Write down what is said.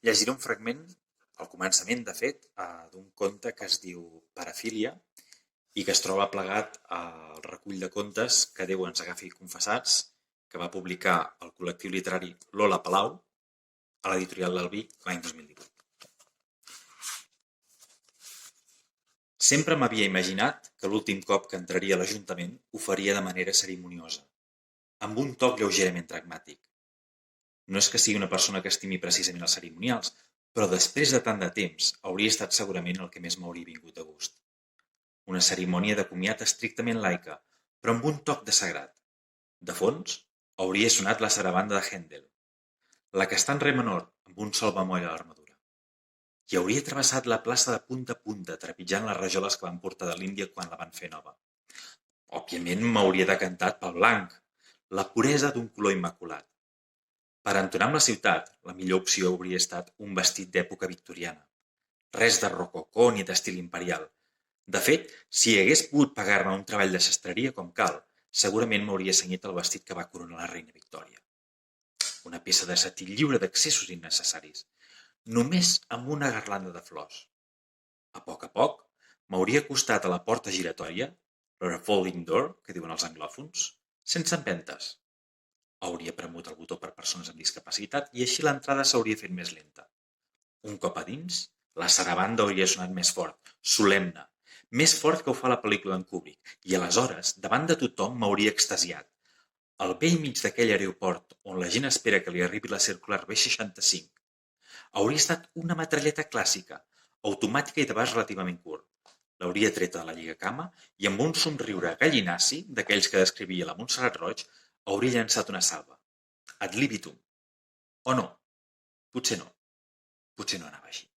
Llegiré un fragment, al començament, de fet, d'un conte que es diu Parafília i que es troba plegat al recull de contes Que Déu ens agafi confessats, que va publicar el col·lectiu literari Lola Palau a l'editorial l'Albí l'any 2018. Sempre m'havia imaginat que l'últim cop que entraria a l'Ajuntament ho faria de manera cerimoniosa, amb un toc lleugerament pragmàtic. No és que sigui una persona que estimi precisament els cerimonials, però després de tant de temps hauria estat segurament el que més m'hauria vingut de gust. Una cerimònia de comiat estrictament laica, però amb un toc de sagrat. De fons, hauria sonat la sarabanda de Händel, la que està en re menor, amb un sol bemoll a l'armadura. I hauria travessat la plaça de punta a punta, trepitjant les rajoles que van portar de l'Índia quan la van fer nova. Òbviament m'hauria decantat pel blanc, la puresa d'un color immaculat. Per entonar amb la ciutat, la millor opció hauria estat un vestit d'època victoriana. Res de rococó ni d'estil imperial. De fet, si hagués pogut pagar-me un treball de sastreria com cal, segurament m'hauria cenyit el vestit que va coronar la reina Victòria. Una peça de setí lliure d'accessos innecessaris, només amb una garlanda de flors. A poc, m'hauria acostat a la porta giratòria, la revolving door, que diuen els anglòfons, sense empentes. Hauria premut el botó per persones amb discapacitat i així l'entrada s'hauria fet més lenta. Un cop a dins, la sarabanda hauria sonat més fort, solemne, més fort que ho fa la pel·lícula en Kubrick, i aleshores, davant de tothom, m'hauria extasiat. Al vell mig d'aquell aeroport on la gent espera que li arribi la circular B65, hauria estat una metralleta clàssica, automàtica i d'abast relativament curt. L'hauria treta de la lligacama i amb un somriure gallinaci, d'aquells que descrivia la Montserrat Roig, hauria llançat una salva. Ad libitum. O no. Potser no anava així.